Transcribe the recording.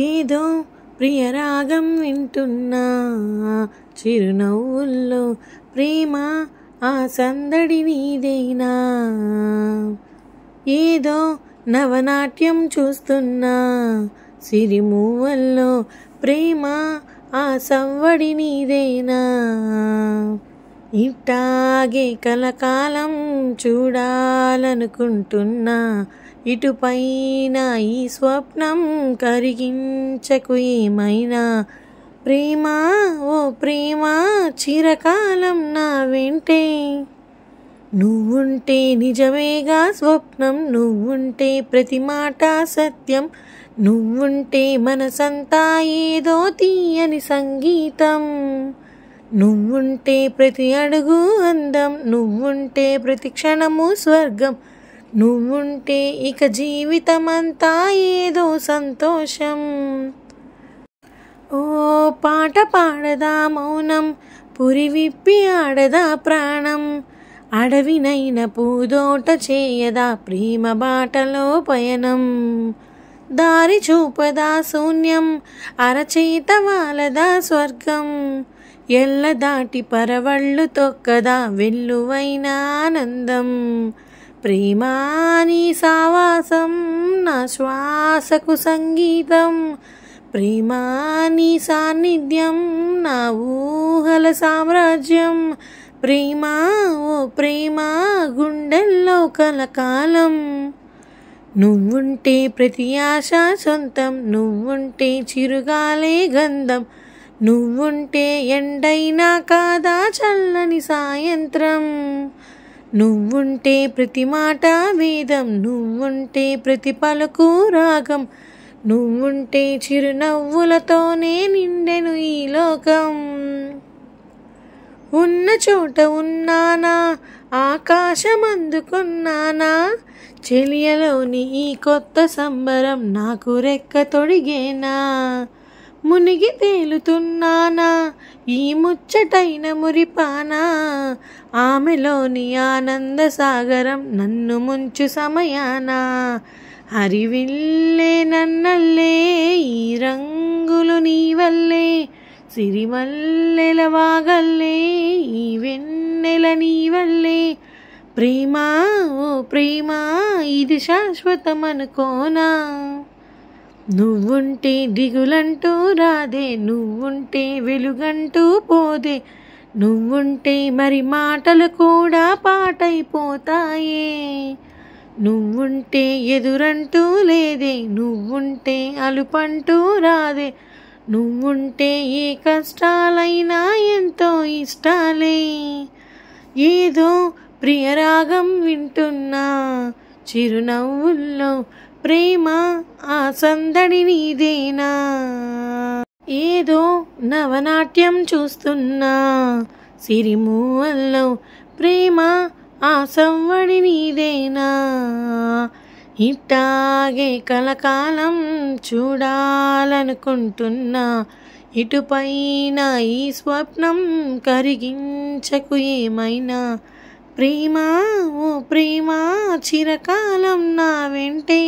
ఏదో ప్రియరాగం వింటున్నా, చిరునవ్వుల్లో ప్రేమ ఆ సందడి నీదేనా. ఏదో నవనాట్యం చూస్తున్నా, సిరిమూవల్లో ప్రేమ ఆ సవ్వడి నీదేనా. ఇట్టాగే కలకాలం చూడాలనుకుంటున్నా, ఇటుపైన ఈ స్వప్నం కరిగించకు ఏమైనా. ప్రేమ ఓ ప్రేమ చిరకాలం నా వెంటే, నువ్వుంటే నిజమేగా స్వప్నం, నువ్వుంటే ప్రతి మాట సత్యం, నువ్వుంటే మనసంతా ఏదో తీయని సంగీతం, నువ్వుంటే ప్రతి అడుగు అందం, నువ్వుంటే ప్రతి క్షణము స్వర్గం, నువ్వుంటే ఇక జీవితమంతా ఏదో సంతోషం. ఓ పాట పాడదా మౌనం, పురి విప్పి ఆడదా ప్రాణం, అడవినైన పూదోట చేయదా ప్రేమ బాటలో పయనం, దారి చూపదా శూన్యం, అరచేత వాలదా స్వర్గం, ఎల్ల దాటి పరవళ్ళు తొక్కదా వెల్లువైన ఆనందం. ప్రేమా నీ సావాసం నా శ్వాసకు సంగీతం, ప్రేమా నీ సాన్నిధ్యం నా ఊహల సామ్రాజ్యం, ప్రేమా ఓ ప్రేమా గుండెల్లో కలకాలం, నువ్వుంటే ప్రతి ఆశ సొంతం, నువ్వుంటే చిరుగాలే గంధం, నువ్వుంటే ఎండైనా కాదా చల్లని సాయంత్రం, నువ్వుంటే ప్రతి మాట వేదం, నువ్వుంటే ప్రతి పలుకు రాగం, నువ్వుంటే చిరునవ్వులతోనే నిండెను ఈ లోకం. ఉన్న చోట ఉన్నానా, ఆకాశం అందుకున్నానా, చెలియలోని ఈ కొత్త సంబరం నాకు రెక్క తొడిగేనా, మునిగి తేలుతున్నానా ఈ ముచ్చటైన మురిపానా, ఆమెలోని ఆనంద సాగరం నన్ను ముంచు సమయాన, హరివిల్లే నన్నల్లే ఈ రంగులు నీ వల్లే, సిరిమల్లెల వాగల్లే ఈ వెన్నెల నీ వల్లే. ప్రేమా ఓ ప్రేమా ఇది శాశ్వతమనుకోనా, నువ్వుంటే దిగులంటూ రాదే, నువ్వుంటే వెలుగంటూ పోదే, నువ్వుంటే మరి మాటలు కూడా పాటైపోతాయే, నువ్వుంటే ఎదురంటూ లేదే, నువ్వుంటే అలుపంటూ రాదే, నువ్వుంటే ఏ కష్టాలైనా ఎంతో ఇష్టాలే. ఏదో ప్రియరాగం వింటున్నా, చిరునవ్వుల్లో ప్రేమ ఆ సందడి నీదేనా. ఏదో నవనాట్యం చూస్తున్నా, సిరిమూవల్లో ప్రేమ ఆ సవ్వడి నీదేనా. ఇట్టాగే కలకాలం చూడాలనుకుంటున్నా, ఇటుపైన ఈ స్వప్నం కరిగించకు ఏమైనా. ప్రేమ ఓ ప్రేమ చిరకాలం నా వెంటే.